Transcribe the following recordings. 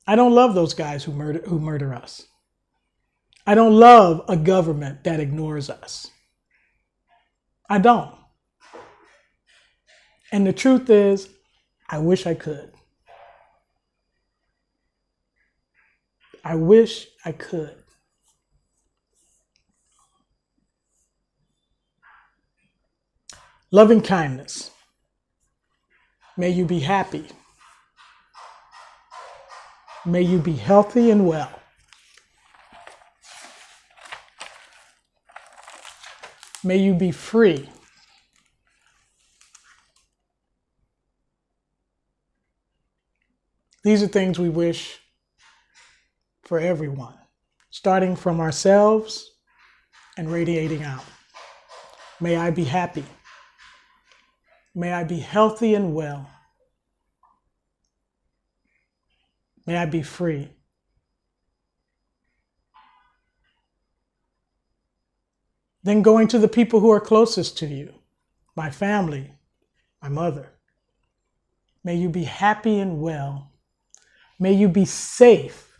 I don't love those guys who murder us. I don't love a government that ignores us. I don't. And the truth is, I wish I could. I wish I could. Loving kindness. May you be happy. May you be healthy and well. May you be free. These are things we wish for everyone, starting from ourselves and radiating out. May I be happy. May I be healthy and well. May I be free. Then going to the people who are closest to you, my family, my mother. May you be happy and well. May you be safe.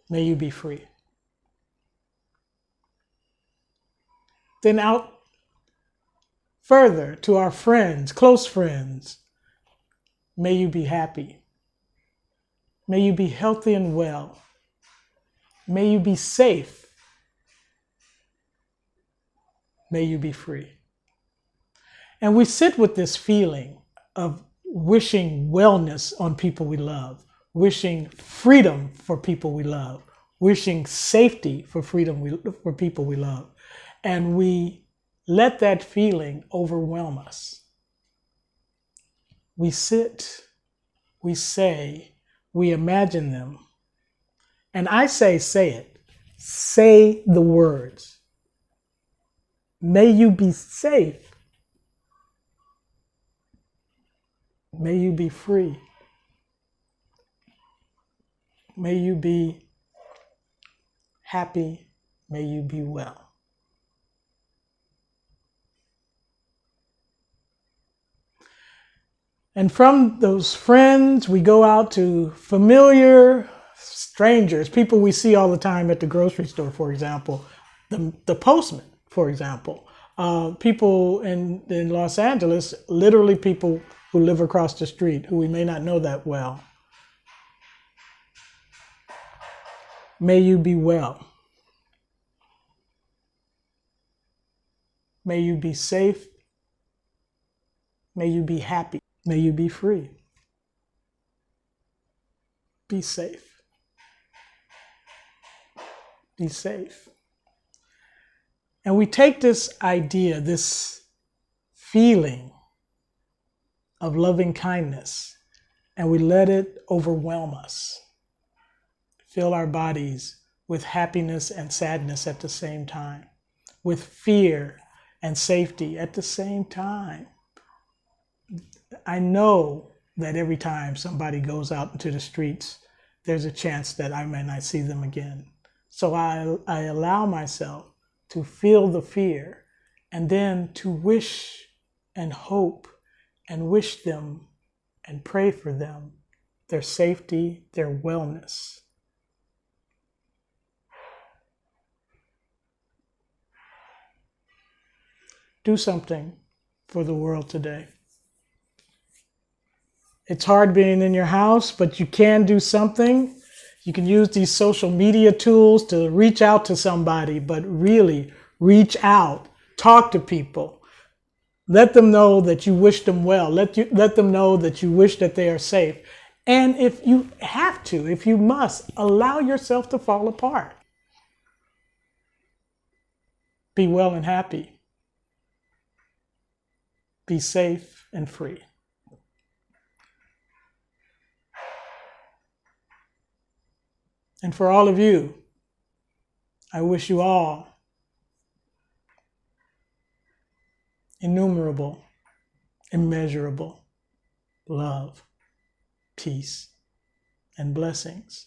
May you be free. Then out further to our friends, close friends. May you be happy. May you be healthy and well. May you be safe. May you be free. And we sit with this feeling of wishing wellness on people we love, wishing freedom for people we love, wishing safety for for people we love. And we let that feeling overwhelm us. We sit, we say, we imagine them. And I say it. Say the words. May you be safe. May you be free. May you be happy. May you be well. And from those friends, we go out to familiar strangers, people we see all the time at the grocery store, for example, the postman, for example, people in Los Angeles, literally people who live across the street, who we may not know that well. May you be well. May you be safe. May you be happy. May you be free. Be safe. Be safe. And we take this idea, this feeling of loving kindness, and we let it overwhelm us. Fill our bodies with happiness and sadness at the same time, with fear and safety at the same time. I know that every time somebody goes out into the streets, there's a chance that I may not see them again. So I allow myself to feel the fear and then to wish and hope and wish them and pray for them, their safety, their wellness. Do something for the world today. It's hard being in your house, but you can do something. You can use these social media tools to reach out to somebody, but really reach out, talk to people. Let them know that you wish them well. Let them know that you wish that they are safe. And if you have to, if you must, allow yourself to fall apart. Be well and happy. Be safe and free. And for all of you, I wish you all innumerable, immeasurable love, peace, and blessings.